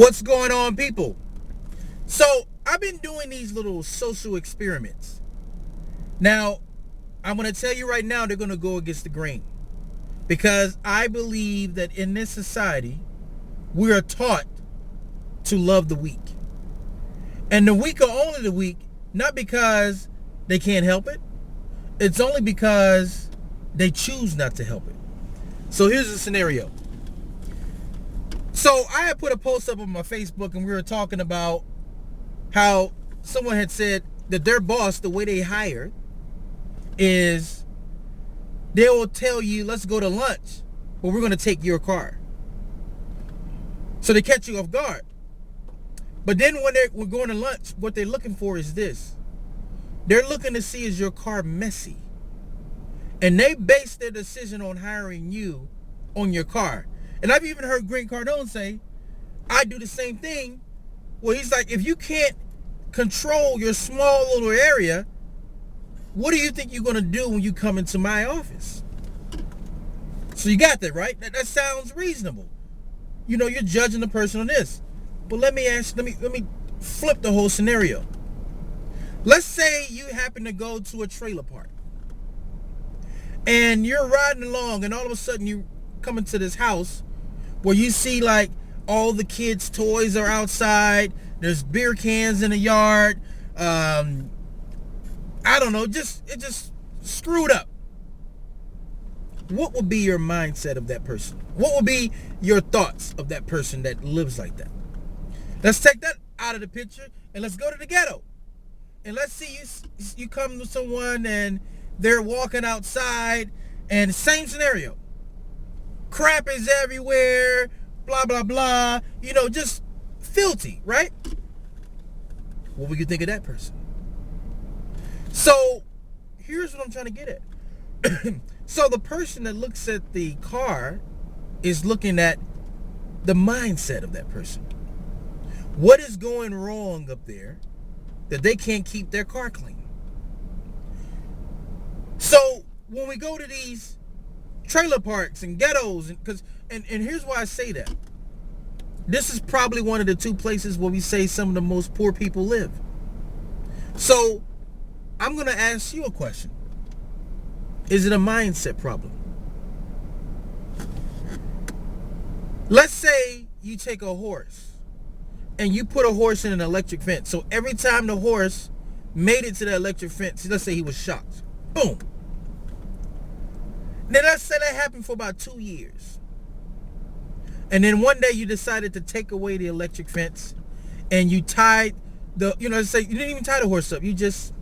What's going on, people? So I've been doing these little social experiments. Now, I'm going to tell you right now, they're going to go against the grain, because I believe that in this society, we are taught to love the weak. And the weak are only the weak, not because they can't help it. It's only because they choose not to help it. So here's the scenario. So I had put a post up on my Facebook, and we were talking about how someone had said that their boss, the way they hire, is they will tell you, let's go to lunch, but we're going to take your car. So they catch you off guard. But then when we're going to lunch, what they're looking for is this. They're looking to see, is your car messy? And they base their decision on hiring you on your car. And I've even heard Grant Cardone say, I do the same thing. Well, he's like, if you can't control your small little area, what do you think you're going to do when you come into my office? So you got that, right? That sounds reasonable. You know, you're judging the person on this. But let me flip the whole scenario. Let's say you happen to go to a trailer park, and you're riding along, and all of a sudden you come into this house where you see like all the kids' toys are outside. There's beer cans in the yard. I don't know, it just screwed up. What would be your mindset of that person? What would be your thoughts of that person that lives like that? Let's take that out of the picture and let's go to the ghetto. And let's see you come to someone and they're walking outside, and same scenario. Crap is everywhere, blah, blah, blah. You know, just filthy, right? What would you think of that person? So here's what I'm trying to get at. So the person that looks at the car is looking at the mindset of that person. What is going wrong up there that they can't keep their car clean? So when we go to these trailer parks and ghettos, and here's why I say that. This is probably one of the two places where we say some of the most poor people live. So I'm going to ask you a question. Is it a mindset problem? Let's say you take a horse and you put a horse in an electric fence. So every time the horse made it to the electric fence, let's say he was shocked. Boom. Then let's say that happened for about 2 years. And then one day you decided to take away the electric fence, and you tied let's say you didn't even tie the horse up. You just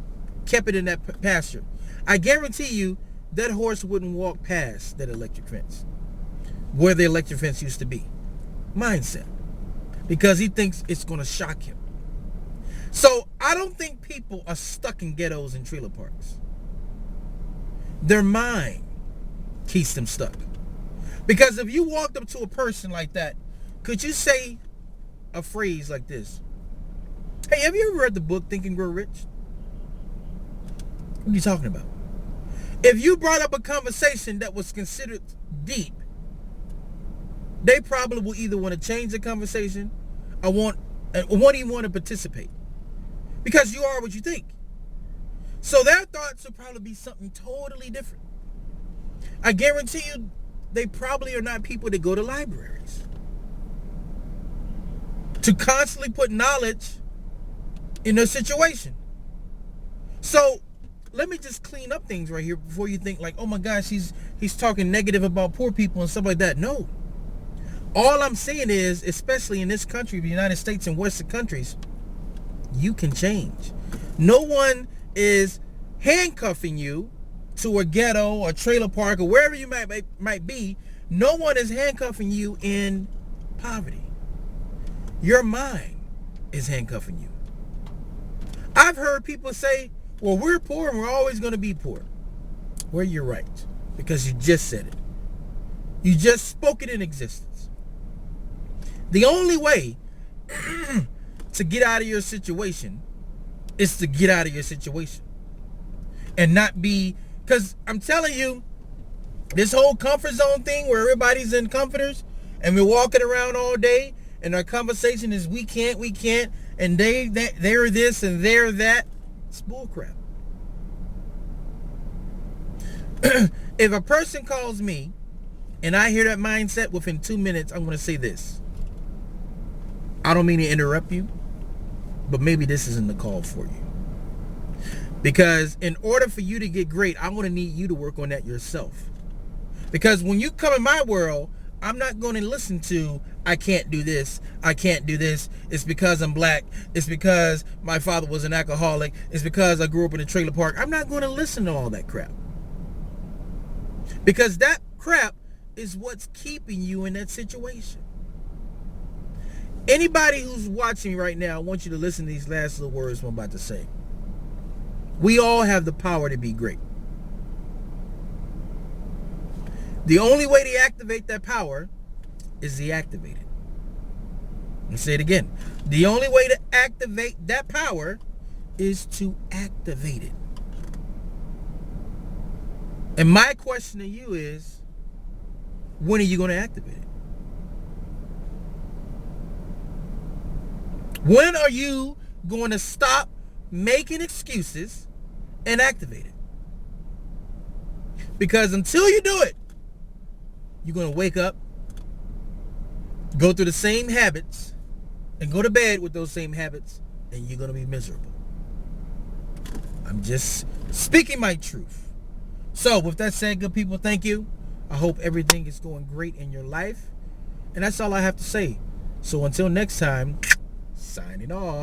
kept it in that pasture. I guarantee you that horse wouldn't walk past that electric fence where the electric fence used to be. Mindset. Because he thinks it's going to shock him. So I don't think people are stuck in ghettos and trailer parks. Their mind keeps them stuck. Because if you walked up to a person like that, could you say a phrase like this? Hey, have you ever read the book Think and Grow Rich? What are you talking about? If you brought up a conversation that was considered deep, they probably will either want to change the conversation or won't even want to participate. Because you are what you think. So their thoughts will probably be something totally different. I guarantee you, they probably are not people that go to libraries to constantly put knowledge in their situation. So let me just clean up things right here before you think like, oh my gosh, he's talking negative about poor people and stuff like that. No. All I'm saying is, especially in this country, the United States and Western countries, you can change. No one is handcuffing you to a ghetto or trailer park or wherever you might be. No one is handcuffing you in poverty. Your mind is handcuffing you. I've heard people say, well, we're poor and we're always going to be poor. Well, you're right, because you just said it. You just spoke it in existence. The only way to get out of your situation is to get out of your situation and not be, because I'm telling you, this whole comfort zone thing where everybody's in comforters and we're walking around all day and our conversation is we can't, and they're this and they're that. It's bullcrap. If a person calls me and I hear that mindset, within 2 minutes, I'm going to say this. I don't mean to interrupt you, but maybe this isn't the call for you. Because in order for you to get great, I'm going to need you to work on that yourself. Because when you come in my world, I'm not going to listen to, I can't do this, I can't do this, it's because I'm black, it's because my father was an alcoholic, it's because I grew up in a trailer park. I'm not going to listen to all that crap. Because that crap is what's keeping you in that situation. Anybody who's watching right now, I want you to listen to these last little words I'm about to say. We all have the power to be great. The only way to activate that power is to activate it. Let me say it again. The only way to activate that power is to activate it. And my question to you is, when are you going to activate it? When are you going to stop making excuses and activate it? Because until you do it, you're going to wake up, go through the same habits, and go to bed with those same habits, and you're going to be miserable. I'm just speaking my truth. So with that said, good people, thank you. I hope everything is going great in your life. And that's all I have to say. So until next time, signing off.